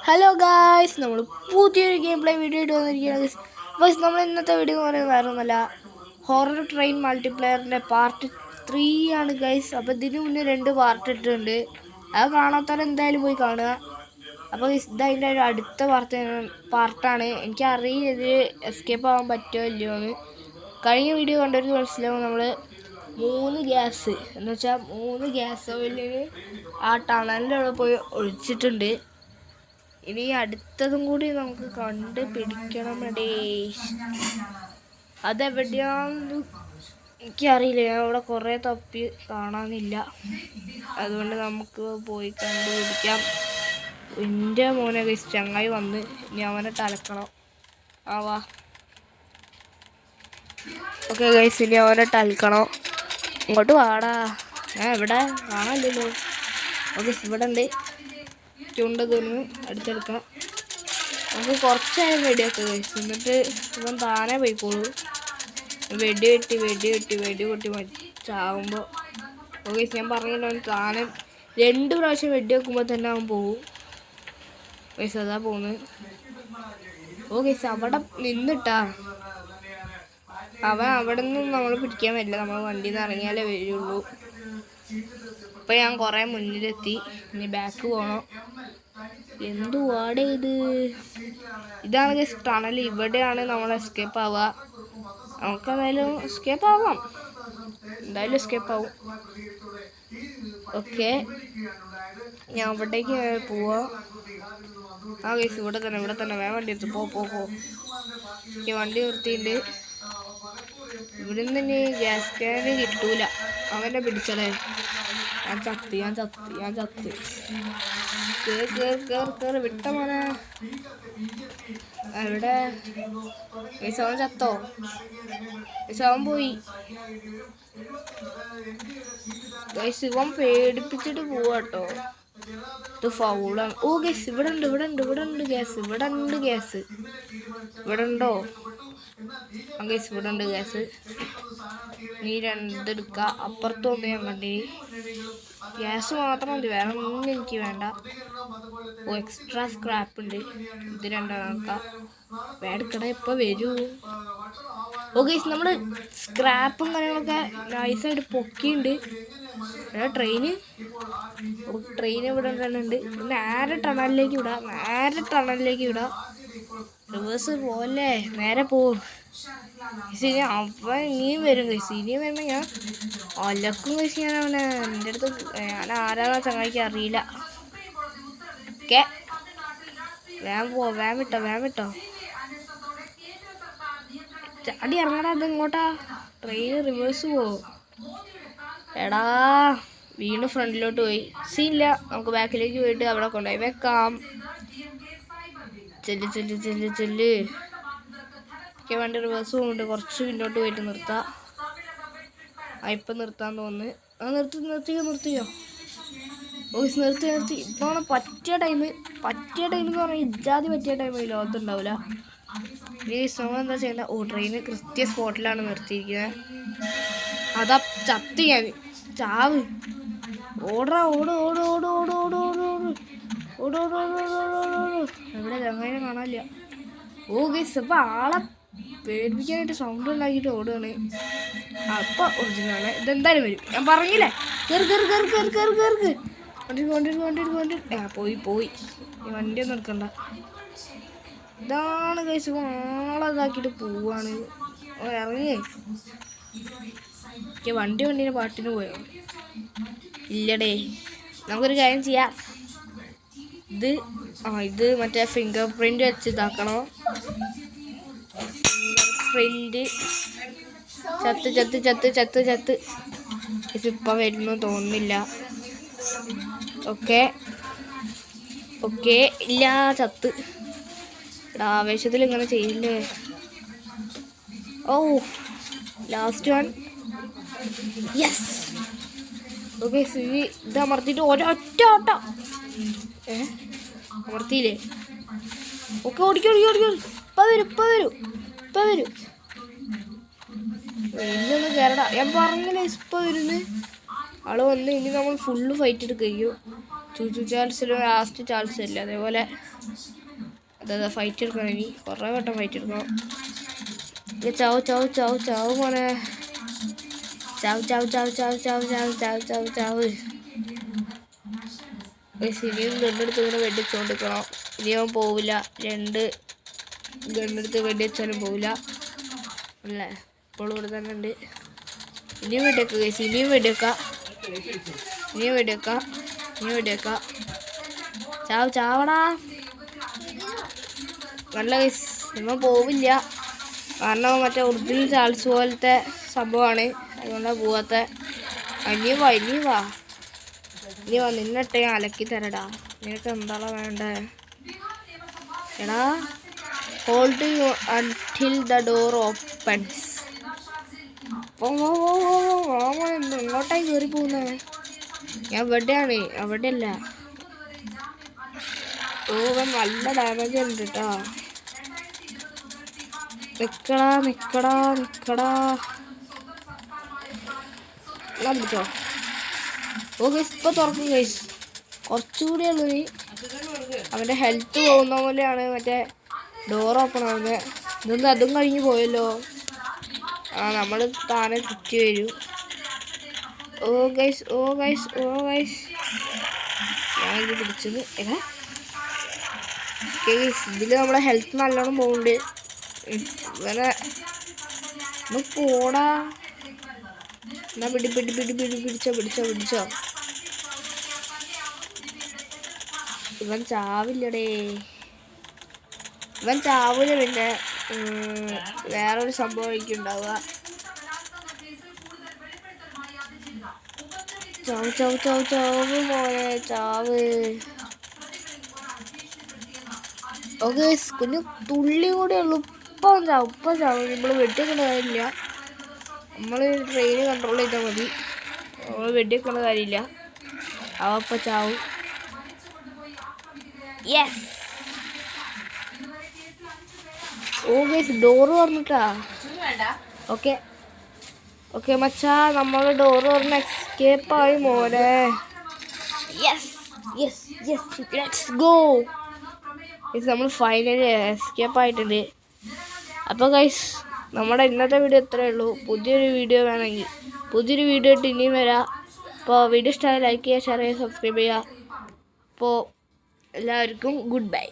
Hello guys, നമ്മൾ പുതിയൊരു game play video ആയിട്ട് വന്നിരിക്കുകയാണ്. ഗൈസ്, നമ്മൾ ഇന്നത്തെ വീഡിയോ എന്ന് പറയുന്നത് വേറൊന്നുമല്ല, ഹൊറർ ട്രെയിൻ മൾട്ടിപ്ലെയറിൻ്റെ പാർട്ട് 3 ആണ് ഗൈസ്. അപ്പോൾ ഇതിന് മുന്നേ 2 പാർട്ട് ഇട്ടിട്ടുണ്ട്. അത് കാണാത്തവരെ എന്തായാലും പോയി കാണുക. അപ്പോൾ ഇതതിൻ്റെ ഒരു അടുത്ത പാർട്ടാണ്. എനിക്കറിയില്ല ഇത് എസ്കേപ്പ് ആവാൻ പറ്റുമോ ഇല്ലയോ എന്ന്. കഴിഞ്ഞ വീഡിയോ കണ്ടവർക്ക് മനസ്സിലാവും. നമ്മൾ 3 ഗ്യാസ് എന്ന് വെച്ചാൽ 3 ഗ്യാസ് ഓയിലിന് ആ ടണലിൻ്റെ അവിടെ പോയി ഒഴിച്ചിട്ടുണ്ട്. ഇനി അടുത്തതും കൂടി നമുക്ക് കണ്ടുപിടിക്കണം. അതെവിടെയാണെന്ന് എനിക്കറിയില്ല. ഞാൻ അവിടെ കുറേ തപ്പി കാണാനില്ല. അതുകൊണ്ട് നമുക്ക് പോയി കണ്ടുപിടിക്കാം. എൻ്റെ മോനെ ഗൈസ്, ചങ്ങായി വന്ന് ഇനി അവനെ തലക്കണം. വാ. ഓക്കെ ഗൈസ്, ഇനി അവനെ തലക്കണം. ഇങ്ങോട്ട് വാടാ. ഞാൻ ഇവിടെ കാണാനില്ലല്ലോ. ഓക്കെ, ഇവിടെ ഉണ്ട്. ചുണ്ടതൊന്ന് അടുത്തെടുക്കാം. നമുക്ക് കുറച്ചായാലും വെടിയൊക്കെ കഴിച്ചു. എന്നിട്ട് ഇവൻ താനേ പോയിക്കോളൂ. വെടി പൊട്ടി ചാവുമ്പോൾ ഓക്കെ. ഞാൻ പറഞ്ഞല്ലോ, അവൻ താനെ 2 പ്രാവശ്യം വെടി വെക്കുമ്പോൾ തന്നെ അവൻ പോവും. പൈസ അതാ പോകുന്നത്. ഓക്കെ, അവിടെ നിന്നിട്ടാ. അവൻ അവിടെ നിന്നും നമ്മൾ പിടിക്കാൻ പറ്റില്ല. നമ്മൾ വണ്ടിയിൽ നിന്ന് ഇറങ്ങിയാലേ വരുള്ളൂ. ഇപ്പം ഞാൻ കുറേ മുന്നിലെത്തി. ഇനി ബാക്ക് പോകണം. എന്തുവാടെ ഇത്? ഇതാണ് ടണൽ. ഇവിടെയാണ് നമ്മൾ എസ്കേപ്പ് ആവുക. നമുക്കെന്തായാലും എസ്കേപ്പ് ആവാം. എന്തായാലും എസ്കേപ്പ് ആവും. ഓക്കെ, ഞാൻ അവിടേക്ക് പോവാം. ഗൈസ്, ഇവിടെ തന്നെ വേഗം വണ്ടി എടുത്ത് പോ. വണ്ടി നിർത്തിയിട്ടുണ്ട്. ഇവിടെ നിന്ന് ഇനി ഗ്യാസ് ക്യാന് കിട്ടൂല. അവനെ പിടിച്ചടേ. ഞാൻ ചത്ത്. കേറ് വിട്ട മോനെ. എവിടെ അവൻ ചത്തോ? അവൻ പോയി. ഇവൻ പേടിപ്പിച്ചിട്ട് പോവാട്ടോ. ഇത് ഫൗളാണ്. ഓ ഗൈസ്, ഇവിടെ ഉണ്ട് ഗ്യാസ്. ഇവിടെ ഉണ്ടോ? ഗൈസ്, ഇവിടെ ഉണ്ട് ഗ്യാസ്. നീ 2 എടുക്ക. അപ്പുറത്തൊന്നും ഞാൻ കണ്ടി. ഗ്യാസ് മാത്രം മതി, വേറെ ഒന്നും എനിക്ക് വേണ്ട. ഓ, എക്സ്ട്രാ സ്ക്രാപ്പ് ഉണ്ട്. ഇത് 2 നോക്കാം. വേടിക്കട എപ്പോൾ വരൂ? ഓ ഗൈസ്, നമ്മൾ സ്ക്രാപ്പും കാര്യങ്ങളൊക്കെ നൈസായിട്ട് പൊക്കിയുണ്ട്. ട്രെയിൻ ഇവിടെ ഉണ്ട്. നേരെ ടണലിലേക്ക് വിടാം. റിവേഴ്സ് പോലെ നേരെ പോവും. അവൻ ഇനിയും വരും കൈസ്. ഇനിയും വരുമ്പോൾ ഞാൻ ഒലക്കും കഴിച്ച് ഞാൻ അവനെ. എൻ്റെ അടുത്ത് ഞാൻ ആരാധന ചങ്ങായിക്ക് അറിയില്ല. ഓക്കെ, വേഗം വിട്ടോ. ചാടി ഇറങ്ങടാ. അത് ഇങ്ങോട്ടാ. ട്രെയിൻ റിവേഴ്സ് പോവും. എടാ, വീണ്ടും ഫ്രണ്ടിലോട്ട് പോയി. സീനില്ല, നമുക്ക് ബാക്കിലേക്ക് പോയിട്ട് അവിടെ കൊണ്ടുപോയി വെക്കാം. ചെല്ല്. ഒക്കെ വണ്ടി റിവേഴ്സ് പോകുന്നുണ്ട്. കുറച്ച് മുന്നോട്ട് പോയിട്ട് നിർത്താം. ഇപ്പം നിർത്താൻ തോന്നുന്നു. നിർത്തിയോ? ഓസ് നിർത്തി. ഇപ്പോഴാണ് പറ്റിയ ടൈം എന്ന് പറഞ്ഞാൽ ഇജാതി പറ്റിയ ടൈം ഈ ലോകത്തുണ്ടാവില്ല. ഈ സമയം എന്താ ചെയ്യേണ്ട? ട്രെയിന് കൃത്യ സ്പോട്ടിലാണ് നിർത്തിയിരിക്കുന്നത്. അതാ ചത്ത് ഞാൻ. ചാവ്. ഓടാ. എവിടെ ചങ്ങായിനെ കാണാനില്ല. ഗൈസ്, അപ്പം ആളെ പേടിപ്പിക്കാനായിട്ട് സൗണ്ട് ഉണ്ടാക്കിയിട്ട് ഓടുകയാണ്. അപ്പം ഒറിജിനലാണ്. ഇതെന്തായാലും വരും. ഞാൻ പറഞ്ഞില്ലേ, കേറ്. കൊണ്ടിരി. പോയി. ഈ വണ്ടിയൊന്നും എടുക്കണ്ട. ഇതാണ് ഗൈസ്, ആളെ ഇതാക്കിയിട്ട് പോവാണ്. ഇറങ്ങി. വണ്ടീനെ പാട്ടിന് പോയോ? ഇല്ലടേ. നമുക്കൊരു കാര്യം ചെയ്യാം. ഇത് മറ്റേ ഫിംഗർ പ്രിന്റ് വെച്ച് ഇതാക്കണോ? പ്രിന്റ് ചത്ത്. ഇതിപ്പോൾ വരുന്നു തോന്നുന്നില്ല. ഓക്കെ, ഇല്ല, ചത്ത്. ആവേശത്തിൽ ഇങ്ങനെ ചെയ്യില്ലേ? Last one. യെസ്. ഓക്കെ, ഇത് അമർത്തിയിട്ട് ഒരൊറ്റ ഓട്ടം. അമർത്തിയില്ലേ? ഓക്കെ, ഓടിക്കോ. ഇപ്പം വരും. ഇന്നൊന്ന് കയറടാ. ഞാൻ പറഞ്ഞില്ലേ, ഇപ്പം വരുന്നു ആള് വന്ന്. ഇനി നമ്മൾ ഫുള്ള് ഫൈറ്റ് എടുക്കുകയോ. ചൂച്ചു ചാൾസിന് ലാസ്റ്റ് ചാൾസ് ഇല്ല. അതേപോലെ അതായത് ഫൈറ്റ് എടുക്കണം. ഇനി കുറേ വട്ടം ഫൈറ്റ് എടുക്കണം. ചാവ് ചാവ് ചാവ് ചാവ് മോനെ. ചാവ് ചാവ് ചാവ് ചാവ് ചാവ് ചാവ് ചാവ് ചാവ് ചാവ്. ഇനിയും ഗണ്ണെടുത്ത് ഇങ്ങനെ വെടിച്ചുകൊണ്ടിരിക്കണം. ഇനിയും പോവില്ല. 2 ഗണ്ണെടുത്ത് വെടിവെച്ചാലും പോവില്ല അല്ലേ. ഇപ്പോൾ ഇവിടെ തന്നെ ഉണ്ട്. ഇനിയും വെടിവെക്കുക ഗൈസ്. ഇനിയും വെടിവെക്കാം. ഇനിയും വെടിവെക്കാം. ഇനിയും വെടിവെക്കാം. ചാവ് ചാവടാ. നല്ല ഗൈസ്. ഇവൻ പോവില്ല. കാരണം മറ്റേ ഒറിജിനൽ ചാൾസ് പോലത്തെ സംഭവമാണ്. അതുകൊണ്ടാണ് പോവാത്ത. ഇനിയും വാ. ഇനി വാ. നിന്നിട്ട് ഞാൻ അലക്കി തരടാ. നിനക്ക് എന്താണോ വേണ്ടേ? എടാ hold until the door opens. ഇങ്ങോട്ടായി കയറി പോകുന്നേ. ഞാൻ ഇവിടെയാണ്, അവിടെയല്ല. നല്ല ഡാമേജ് ഉണ്ട് കേട്ടോ. നിക്കടാ നിക്കടാ നിക്കടാ. പിടിച്ചോ. ഓ ഗൈസ് ഇപ്പൊ തുറക്കും ഗൈസ്. കുറച്ചുകൂടി ഉള്ളു. അവന്റെ ഹെൽത്ത് പോകുന്ന പോലെയാണ് മറ്റേ ഡോർ ഓപ്പൺ ആവുന്നത്. ഇതൊന്നും അതും കഴിഞ്ഞ് പോയല്ലോ. നമ്മൾ താനെ ചുറ്റി വരും. ഓ ഗൈസ് ഓ ഗൈസ് ഓ ഗൈസ്. ഞാനിത് പിടിച്ചത് ഏതാ ഗൈസ്. ഇതില് നമ്മളെ ഹെൽത്ത് നല്ലോണം പോകുന്നുണ്ട്. ഇങ്ങനെ പോടാ. എന്നാ പിടിച്ചോ. ഇവൻ ചാവില്ലടേ. ഇവൻ ചാവില്ല. പിന്നെ വേറൊരു സംഭവം എനിക്കുണ്ടാവുക. ചാവ് ചാവ് ചാവ് ചാവ് മോനെ ചാവ്. ഓക്കെ കുഞ്ഞു തുള്ളി കൂടെ ഉള്ളു. ഇപ്പം ചാവും. നമ്മൾ വെട്ടിക്കേണ്ട കാര്യമില്ല. നമ്മൾ ട്രെയിന് കൺട്രോൾ ചെയ്താൽ മതി. നമ്മൾ വെടിവെക്കേണ്ട കാര്യമില്ല. അവപ്പം ചാവും. യെസ്. ഓ ഗൈസ് ഡോറ് തുറന്നിട്ടാ. ഓക്കെ മച്ചാ നമ്മൾ ഡോറ് തുറന്ന് എസ്കേപ്പായി മോനെ. Yes yes yes let's go. നമ്മൾ ഫൈനലി എസ്കേപ്പ് ആയിട്ടുണ്ട്. അപ്പോൾ ഗൈസ് നമ്മുടെ ഇന്നത്തെ വീഡിയോ ഇത്രയേ ഉള്ളൂ. പുതിയൊരു വീഡിയോ വേണമെങ്കിൽ പുതിയൊരു വീഡിയോ ഇട്ട് ഇനിയും വരാം. അപ്പോൾ വീഡിയോ ഇഷ്ടമായി ലൈക്ക് ചെയ്യുക, ഷെയർ ചെയ്യുക, സബ്സ്ക്രൈബ് ചെയ്യുക. അപ്പോൾ എല്ലാവർക്കും ഗുഡ് ബൈ.